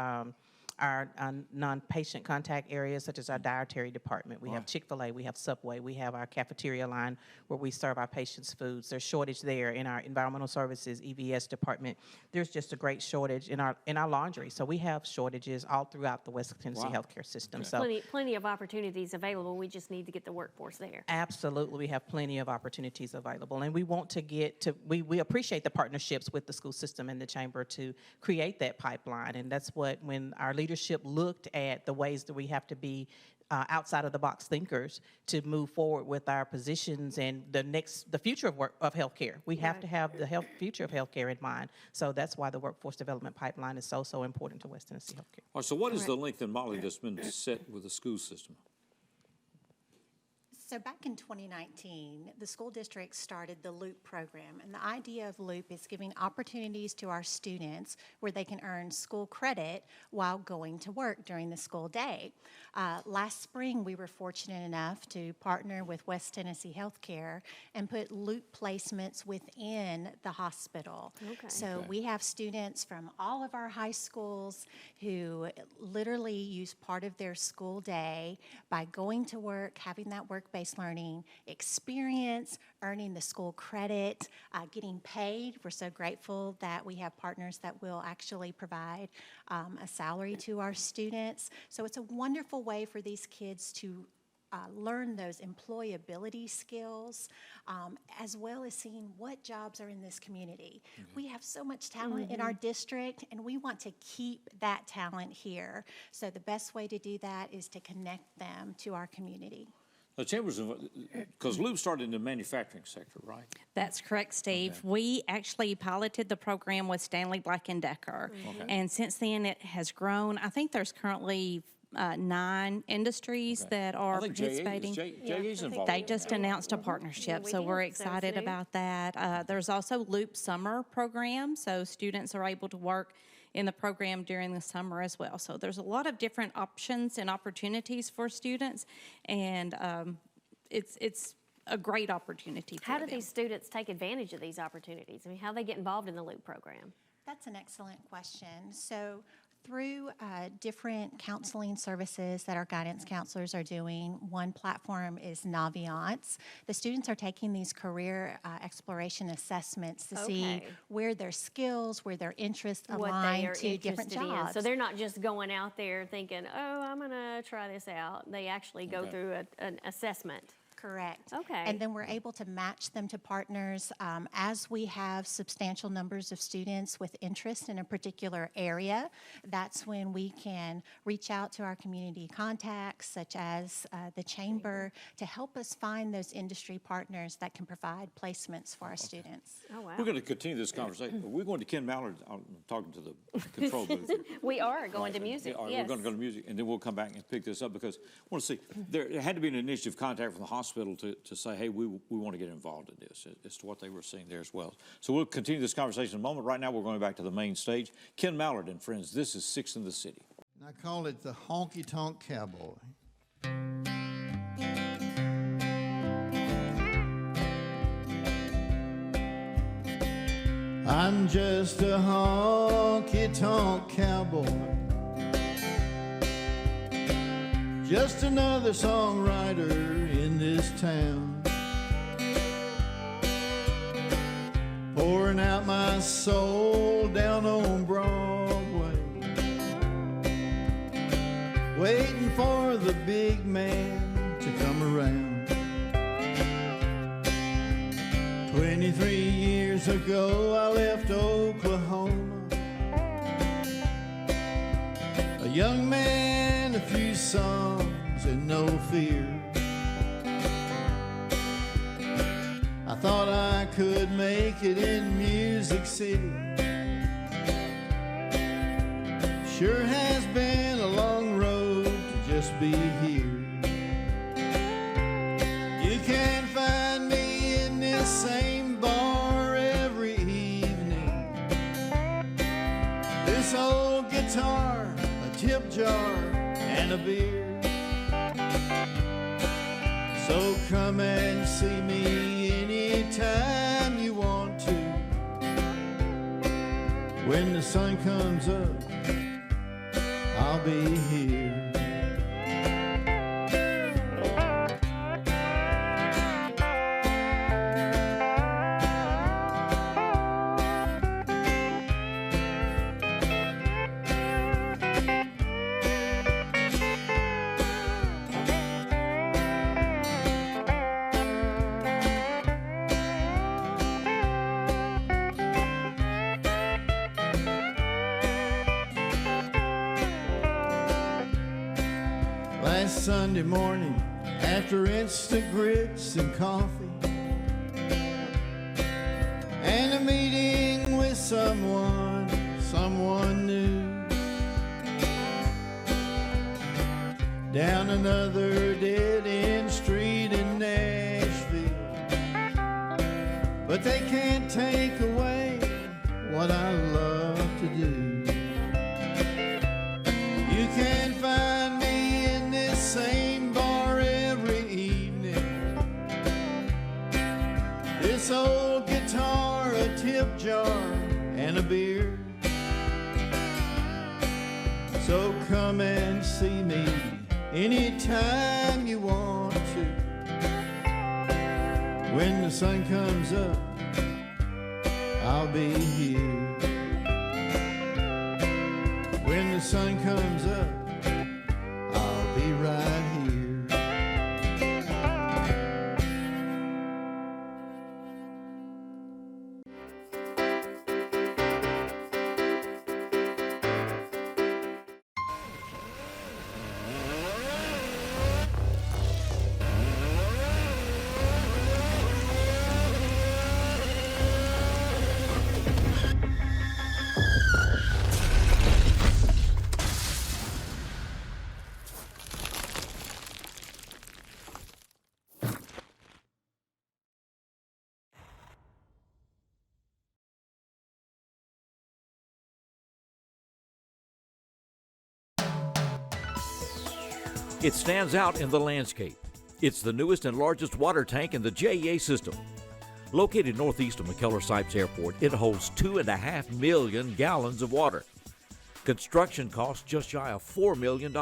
our non-patient contact areas, such as our dietary department. We have Chick-fil-A, we have Subway, we have our cafeteria line where we serve our patients' foods. There's shortage there in our environmental services, EVS department. There's just a great shortage in our laundry. So we have shortages all throughout the West Tennessee healthcare system. So Plenty of opportunities available. We just need to get the workforce there. absolutely, we have plenty of opportunities available, and we want to get to. We appreciate the partnerships with the school system and the chamber to create that pipeline, and that's what when our leadership looked at the ways that we have to be outside of the box thinkers to move forward with our positions and the future of healthcare. We have to have the future of healthcare in mind. So that's why the workforce development pipeline is so important to West Tennessee healthcare. All right, so what is the length in Mallard that's been set with the school system? So back in 2019, the school district started the LOOP program, and the idea of LOOP is giving opportunities to our students where they can earn school credit while going to work during the school day. Last spring, we were fortunate enough to partner with West Tennessee Healthcare and put LOOP placements within the hospital. So we have students from all of our high schools who literally use part of their school day by going to work, having that work-based learning experience, earning the school credit, getting paid. We're so grateful that we have partners that will actually provide a salary to our students. So it's a wonderful way for these kids to learn those employability skills, as well as seeing what jobs are in this community. We have so much talent in our district, and we want to keep that talent here. So the best way to do that is to connect them to our community. The chambers, because Loop started in the manufacturing sector, right? That's correct, Steve. We actually piloted the program with Stanley Black & Decker, and since then it has grown. I think there's currently 9 industries that are participating. JE's involved. They just announced a partnership, so we're excited about that. There's also Loop Summer program, so students are able to work in the program during the summer as well. So there's a lot of different options and opportunities for students, and it's a great opportunity for How do them. these students take advantage of these opportunities? I mean, how do they get involved in the LOOP program? That's an excellent question. So through different counseling services that our guidance counselors are doing, one platform is Naviance. The students are taking these career exploration assessments to see where their skills, where their interests align to different jobs. So they're not just going out there thinking, oh, I'm going to try this out. They actually go through an assessment. Correct. Okay. And then we're able to match them to partners as we have substantial numbers of students with interest in a particular area. That's when we can reach out to our community contacts, such as the Chamber, to help us find those industry partners that can provide placements for our students. Oh, wow. We're going to continue this conversation. We're going to Ken Mallard. I'm talking to the control booth here. We are going to music, We're going to go to music, and then we'll come back and pick this up because I want to see, there had to be an initiative contact from the hospital to say, hey, we want to get involved in this, as to what they were seeing there as well. So we'll continue this conversation in a moment. Right now, we're going back to the main stage. Ken Mallard and friends, this is 6 in the City. I call it the honky-tonk cowboy. I'm just a honky-tonk cowboy, just another songwriter in this town, pouring out my soul down on Broadway, waiting for the big man to come around. 23 years ago I left Oklahoma, a young man, a few songs and no fear. I thought I could make it in Music City. Sure has been a long road to just be here. You can't find me in this same bar every evening. This old guitar, a tip jar, and a beer. So come and see me anytime you want to. When the sun comes up, I'll be here. Last Sunday morning, after instant grits and coffee, and a meeting with someone new, down another dead-end street in Nashville. But they can't take away what I love to do. You can find me in this same bar every evening. This old guitar, a tip jar, and a beer. So come and see me anytime you want to. When the sun comes up, I'll be here. When the sun comes up, I'll be right here. It stands out in the landscape. It's the newest and largest water tank in the JEA system. Located northeast of McKellar-Sipes Airport, it holds 2.5 million gallons of water. Construction costs just shy of $4 million.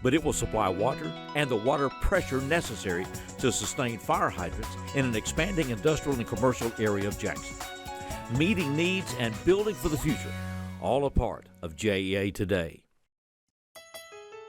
But it will supply water and the water pressure necessary to sustain fire hydrants in an expanding industrial and commercial area of Jackson. Meeting needs and building for the future, all a part of JEA today.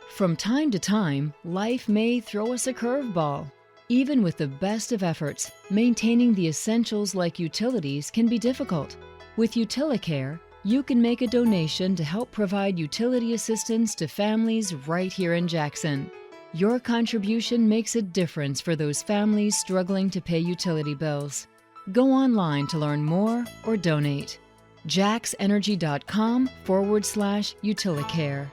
From time to time, life may throw us a curveball. Even with the best of efforts, maintaining the essentials like utilities can be difficult. With UtiliCare, you can make a donation to help provide utility assistance to families right here in Jackson. Your contribution makes a difference for those families struggling to pay utility bills. Go online to learn more or donate. jaxenergy.com/UtiliCare.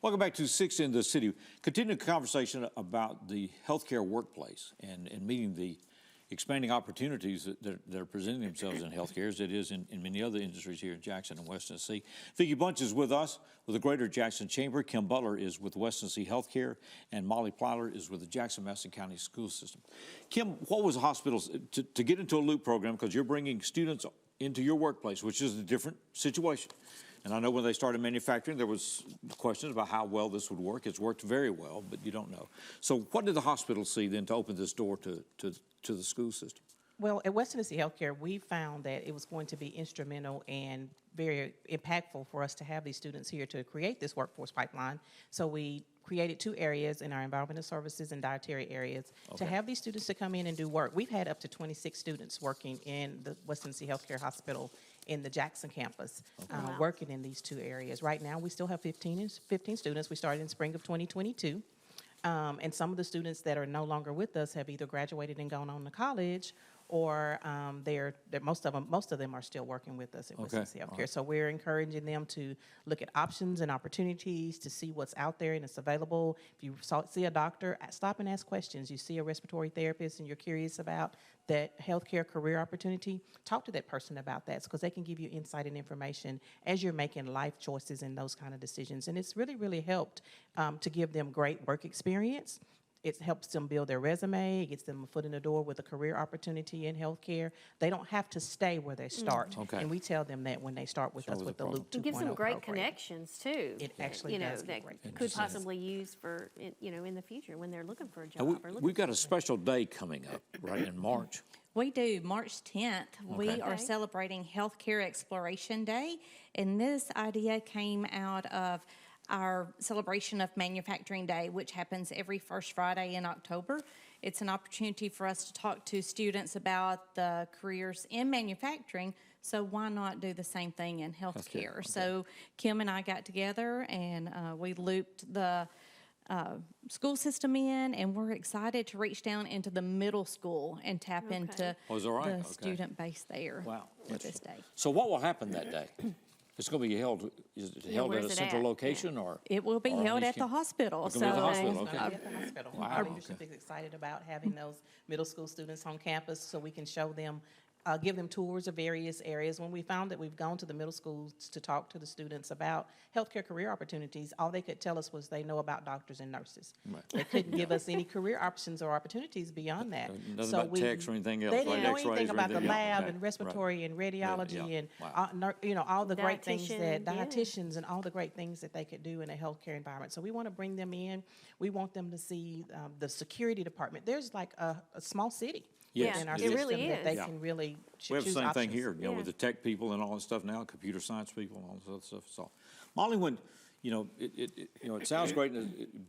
Welcome back to 6 in the City. Continuing the conversation about the healthcare workplace and meeting the expanding opportunities that are presenting themselves in healthcare, as it is in many other industries here in Jackson and West Tennessee. Vicki Bunch is with us with the Greater Jackson Chamber. Kim Butler is with West Tennessee Healthcare, and Molly Mallard is with the Jackson-Madison County School System. Kim, what was the hospital's, to get into a LOOP program, because you're bringing students into your workplace, which is a different situation. And I know when they started manufacturing, there was questions about how well this would work. It's worked very well, but you don't know. So what did the hospital see then to open this door to the school system? Well, at West Tennessee Healthcare, we found that it was going to be instrumental and very impactful for us to have these students here to create this workforce pipeline. So we created 2 areas in our environmental services and dietary areas to have these students to come in and do work. We've had up to 26 students working in the West Tennessee Healthcare Hospital in the Jackson campus, working in these 2 areas. Right now, we still have 15 students. We started in spring of 2022. And some of the students that are no longer with us have either graduated and gone on to college, or most of them are still working with us at West Tennessee Healthcare. So we're encouraging them to look at options and opportunities to see what's out there and it's available. If you see a doctor, stop and ask questions. You see a respiratory therapist and you're curious about that healthcare career opportunity, talk to that person about that, because they can give you insight and information as you're making life choices and those kind of decisions. And it's really, really helped to give them great work experience It helps them build their resume. It gets them a foot in the door with a career opportunity in healthcare. They don't have to stay where they start. Okay. And we tell them that when they start with us with the Loop 2.0 It gives them great program. connections too. It actually you know, does give that great could connections. possibly use for in the future when they're looking for a job. Now, or looking we've got for a special day coming up, right, in March. We do. March 10th, we Okay. are celebrating Healthcare Exploration Day, and this idea came out of our celebration of Manufacturing Day, which happens every first Friday in October. It's an opportunity for us to talk to students about the careers in manufacturing, so why not do the same thing in healthcare? Okay. So Kim and I got together, and we looped the school system in, and we're excited to reach down into the middle school and tap into Oh, is that right? the Okay. student base there Wow. with this day. So what will happen that day? It's going to be held, is it held at where's a it central at? location or? It will be or held these at the camp- hospital. It's gonna be at the hospital, It's okay. gonna be at the hospital. Wow, Our leadership okay. is excited about having those middle school students on campus so we can show them, give them tours of various areas. When we found that we've gone to the middle schools to talk to the students about healthcare career opportunities, all they could tell us was they know about doctors and nurses. Right. They couldn't give us any career options or opportunities beyond that. Nothing about techs or anything else, They like didn't know X-rays anything or about the anything? Yeah, lab okay. and respiratory and radiology Yeah. and Wow. all the great things that Dietitian, yeah. dietitians and all the great things that they could do in a healthcare environment. So we want to bring them in. We want them to see the security department. There's like a small city Yes, in our it system really that they is. Yeah. can really We have the choose same thing options. here, you know, with the tech people and all that stuff now, computer science people and all this other stuff. So, Molly, when, you know, it sounds great,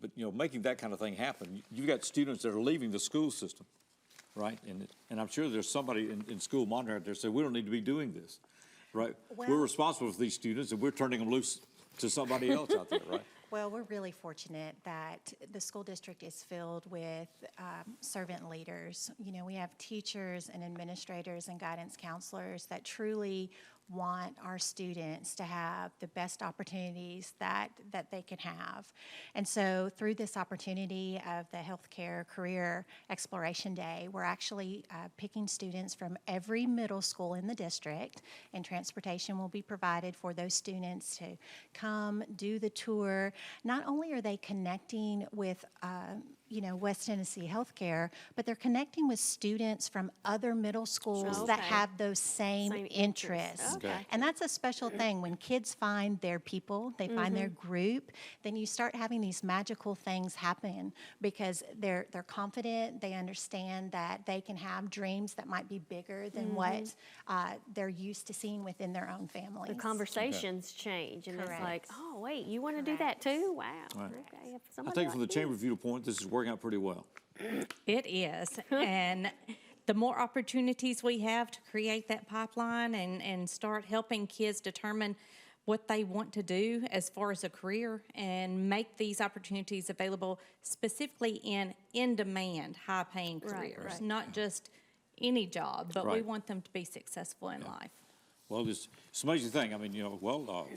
but, you know, making that kind of thing happen, you've got students that are leaving the school system, right? And I'm sure there's somebody in school monitor out there saying, we don't need to be doing this, right? We're Well- responsible for these students and we're turning them loose to somebody else out there, right? Well, we're really fortunate that the school district is filled with servant leaders. You know, we have teachers and administrators and guidance counselors that truly want our students to have the best opportunities that they can have. And so through this opportunity of the Healthcare Career Exploration Day, we're actually picking students from every middle school in the district, and transportation will be provided for those students to come do the tour. Not only are they connecting with West Tennessee Healthcare, but they're connecting with students from other middle schools that Okay. have those same Same interests. interests. Okay. And that's a special thing. When kids find their people, they find their group, then you start having these magical things happen because they're confident, they understand that they can have dreams that might be bigger than what they're used to seeing within their own families. The conversations change, and it's like, Correct. oh wait, you want to do that too? Wow. Right. Okay. If I somebody think from the like chamber this. viewpoint, this is working out pretty well. It is. And the more opportunities we have to create that pipeline and start helping kids determine what they want to do as far as a career and make these opportunities available specifically in demand, high-paying Right, careers, right. not just any job, but we Right. want them to be successful in life. Well, it's an amazing thing. I mean, you know, well,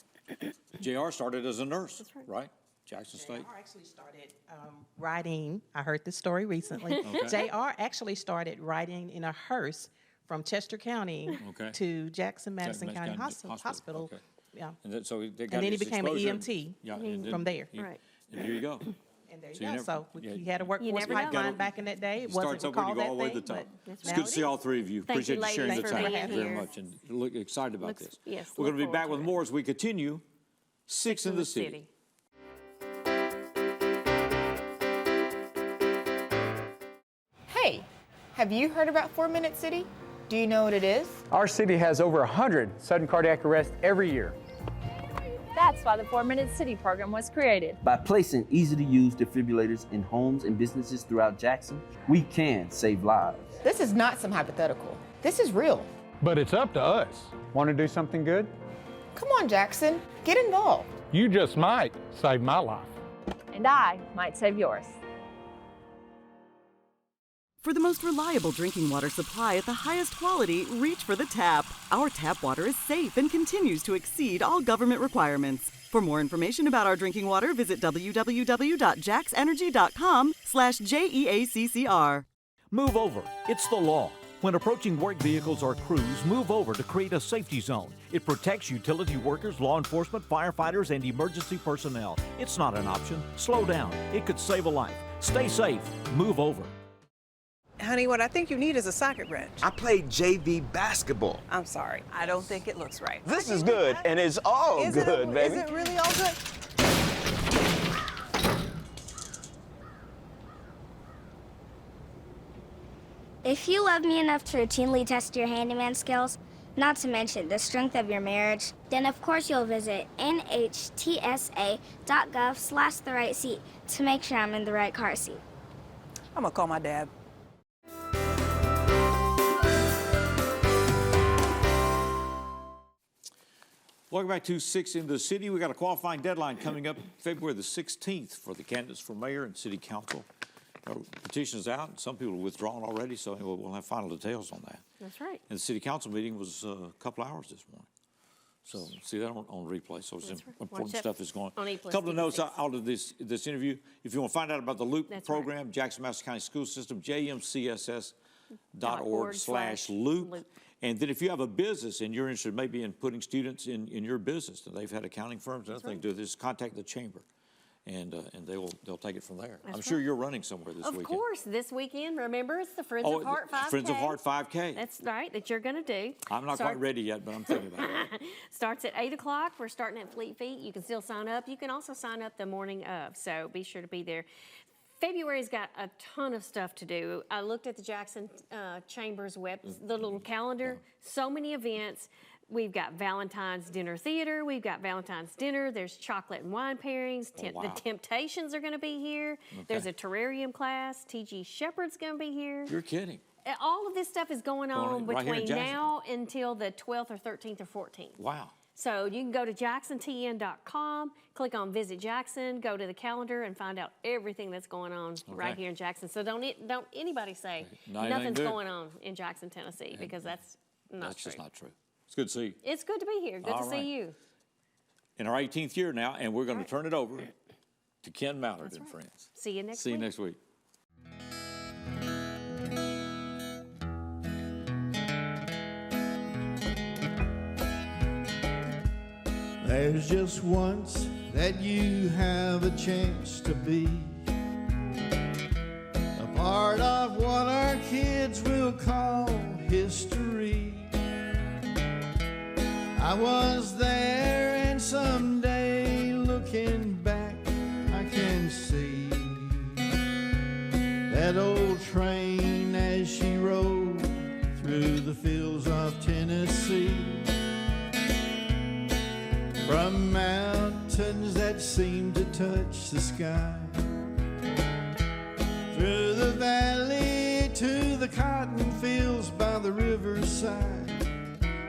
JR started as a nurse, right? Jackson State. JR actually started riding, I heard this story recently. Okay. JR actually started riding in a hearse from Chester County Okay. to Jackson Madison Madison County County Hospital. okay. Yeah. And then, so they got And then he his became an exposure and- EMT yeah, and then from there. he- Right. And here you go. And there you So you go. never- So yeah. he had a workforce never know. pipeline back in that day. It You start wasn't somewhere and called you go all the way that to the thing, top. but It's now good it to see is. all three of you. Thank Appreciate you, you sharing the ladies, for time being very here. much and look excited about Looks- this. yes, We're going to look be back forward with to more as we continue. Six in the City. Hey, have you heard about 4 Minute City? Do you know what it is? Our city has over 100 sudden cardiac arrests every year. That's why the 4 Minute City program was created. By placing easy-to-use defibrillators in homes and businesses throughout Jackson, we can save lives. This is not some hypothetical. This is real. But it's up to us. Want to do something good? Come on, Jackson, get involved. You just might save my life. And I might save yours. For the most reliable drinking water supply at the highest quality, reach for the tap. Our tap water is safe and continues to exceed all government requirements. For more information about our drinking water, visit www.jaxenergy.com/JEACCR. Move over. It's the law. When approaching work vehicles or crews, move over to create a safety zone. It protects utility workers, law enforcement, firefighters, and emergency personnel. It's not an option. Slow down. It could save a life. Stay safe. Move over. Honey, what I think you need is a socket wrench. I played JV basketball. I'm sorry. I don't think it looks right. This is good, and it's all good, baby. Is it really all good? If you love me enough to routinely test your handyman skills, not to mention the strength of your marriage, then of course you'll visit nhtsa.gov/therightseat to make sure I'm in the right car seat. I'm gonna call my dad. Welcome back to 6 in the City. We got a qualifying deadline coming up February the 16th for the candidates for mayor and city council. Petitions out. Some people have withdrawn already, so anyway, we'll have final details on that. That's right. And the city council meeting was a couple hours this morning. So see that on replay. So some important stuff is going on. A couple of notes out of this interview. If you want to find out about the Loop program, Jackson-Madison County School System, jmcss.org/loop. And then if you have a business and you're interested maybe in putting students in your business, and they've had accounting firms and other things do this, contact the chamber. And they'll take it from there. I'm sure you're running somewhere this weekend. Of course, this weekend. Remember, it's the Friends of Heart 5K. Friends of Heart 5K. That's right, that you're going to do. I'm not quite ready yet, but I'm thinking about it. Starts at 8 o'clock. We're starting at Fleet Feet. You can still sign up. You can also sign up the morning of, so be sure to be there. February's got a ton of stuff to do. I looked at the Jackson Chamber's the little calendar. So many events. We've got Valentine's Dinner Theater. We've got Valentine's Dinner. There's chocolate and wine pairings. The Temptations are going to be here. Okay. There's a terrarium class. T.G. Shepherd's going to be here. You're kidding. All of this stuff is going on between now until the 12th or 13th or 14th. Wow. So you can go to JacksonTN.com, click on Visit Jackson, go to the calendar, and find out everything that's going on right here in Jackson. So don't anybody say nothing's going on in Jackson, Tennessee, because that's not true. That's just not true. It's good to see you. It's good to be here. Good to see you. In our 18th year now, and we're going to turn it over to Ken Mallard and friends. See you next week. See you next week. There's just once that you have a chance to be a part of what our kids will call history. I was there, and someday looking back I can see that old train as she rode through the fields of Tennessee, from mountains that seemed to touch the sky, through the valley to the cotton fields by the riverside.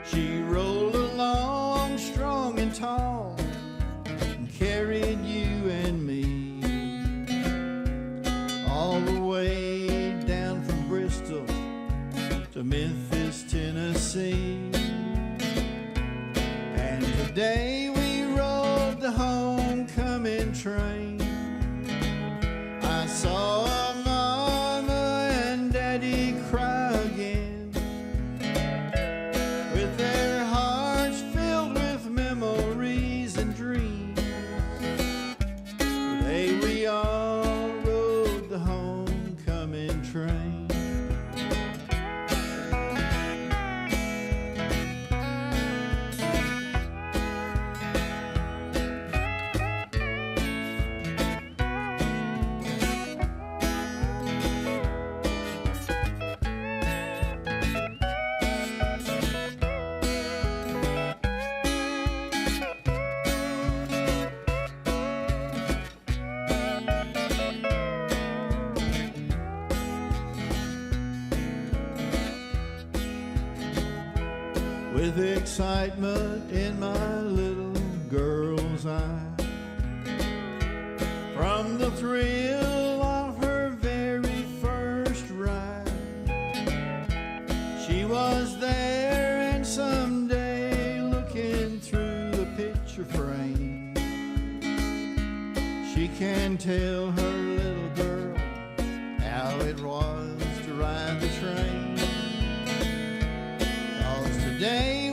She rolled along strong and tall and carried you and me all the way down from Bristol to Memphis, Tennessee. And today we rode the homecoming train. I saw Mama and Daddy cry again, with their hearts filled with memories and dreams. Today we all rode the homecoming train. With excitement in my little girl's eye, from the thrill of her very first ride. She was there, and someday looking through the picture frame, she can tell her little girl how it was to ride the train. 'Cause today